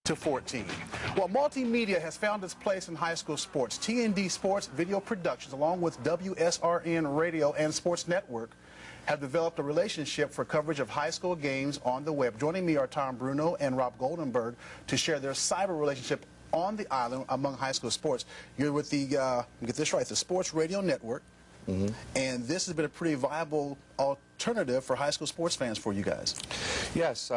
to 14. Well, multimedia has found its place in high school sports. T&D Sports Video Productions, along with WSRN Radio and Sports Network, have developed a relationship for coverage of high school games on the web. Joining me are Tom Bruno and Rob Goldenberg to share their cyber relationship on the island among high school sports. You're with the, get this right, the Sports Radio Network, and this has been a pretty viable alternative for high school sports fans for you guys. Yes.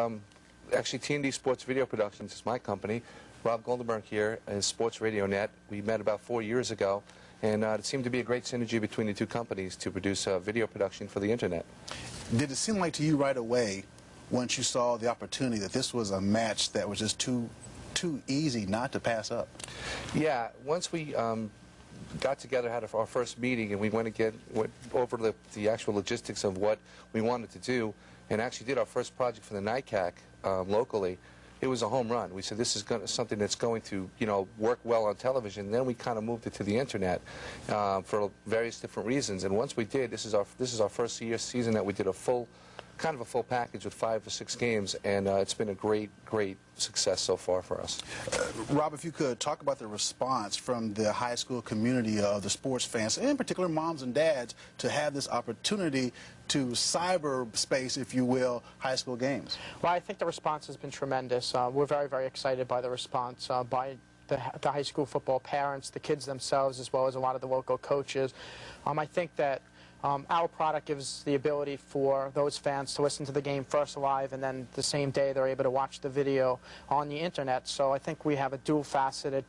Actually, T&D Sports Video Productions is my company. Rob Goldenberg here is Sports Radio Net. We met about 4 years ago, and it seemed to be a great synergy between the two companies to produce video production for the Internet. Did it seem like to you right away, once you saw the opportunity, that this was a match that was just too easy not to pass up? Yeah, once we got together, had our first meeting, and we went over the actual logistics of what we wanted to do, and actually did our first project for the NICAC locally. It was a home run. We said this is something that's going to, work well on television. Then we kind of moved it to the Internet for various different reasons. And once we did, this is our first season that we did a full package with 5 or 6 games, and it's been a great success so far for us. Rob, if you could talk about the response from the high school community of the sports fans, in particular moms and dads, to have this opportunity to cyberspace, if you will, high school games. Well, I think the response has been tremendous. We're very excited by the response by the high school football parents, the kids themselves, as well as a lot of the local coaches. I think that our product gives the ability for those fans to listen to the game first live, and then the same day they're able to watch the video on the Internet. So I think we have a dual-faceted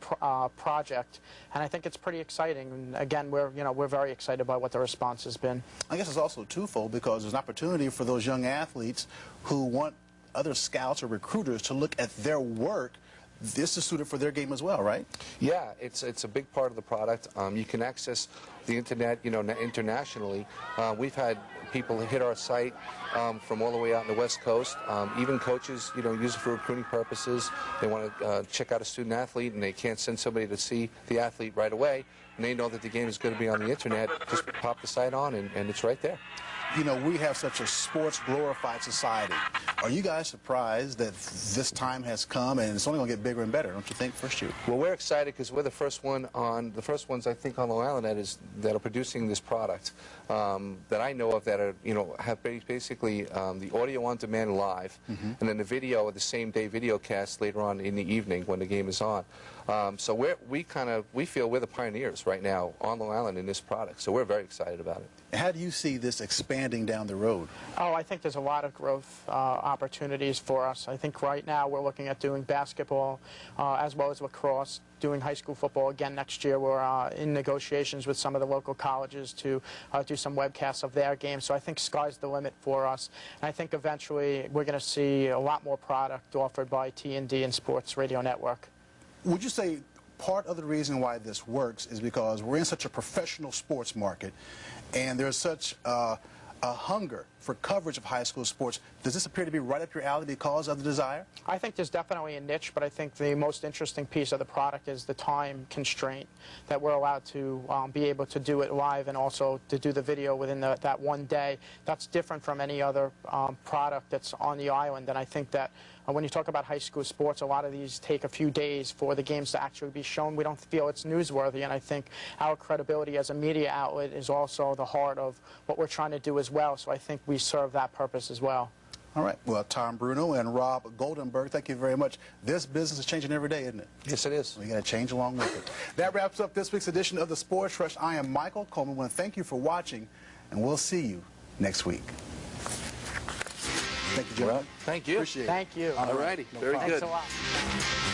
project, and I think it's pretty exciting. And again, we're very excited by what the response has been. I guess it's also twofold, because there's an opportunity for those young athletes who want other scouts or recruiters to look at their work. This is suited for their game as well, right? Yeah, it's a big part of the product. You can access the Internet, internationally. We've had people hit our site from all the way out in the West Coast. Even coaches, use it for recruiting purposes. They want to check out a student athlete, and they can't send somebody to see the athlete right away, and they know that the game is going to be on the Internet. Just pop the site on, and it's right there. We have such a sports-glorified society. Are you guys surprised that this time has come, and it's only going to get bigger and better, don't you think, First Shoot? Well, we're excited because we're the first ones, I think, on Long Island that are producing this product that I know of that are, have basically the audio on demand live, and then the video, the same day video cast later on in the evening when the game is on. So we feel we're the pioneers right now on Long Island in this product. So we're very excited about it. How do you see this expanding down the road? Oh, I think there's a lot of growth opportunities for us. I think right now we're looking at doing basketball as well as lacrosse, doing high school football again next year. We're in negotiations with some of the local colleges to do some webcasts of their games. So I think sky's the limit for us. And I think eventually we're going to see a lot more product offered by T&D and Sports Radio Network. Would you say part of the reason why this works is because we're in such a professional sports market, and there's such a hunger for coverage of high school sports? Does this appear to be right up your alley because of the desire? I think there's definitely a niche, but I think the most interesting piece of the product is the time constraint, that we're allowed to be able to do it live and also to do the video within that one day. That's different from any other product that's on the island, and I think that when you talk about high school sports, a lot of these take a few days for the games to actually be shown. We don't feel it's newsworthy, and I think our credibility as a media outlet is also the heart of what we're trying to do as well, so I think we serve that purpose as well. All right. Well, Tom Bruno and Rob Goldenberg, thank you very much. This business is changing every day, isn't it? Yes, it is. We got to change along with it. That wraps up this week's edition of the Sports Rush. I am Michael Coleman. I want to thank you for watching, and we'll see you next week. Thank you, Joe. Thank you. Appreciate it. Thank you. All righty. No Very problem. good. Thanks a lot.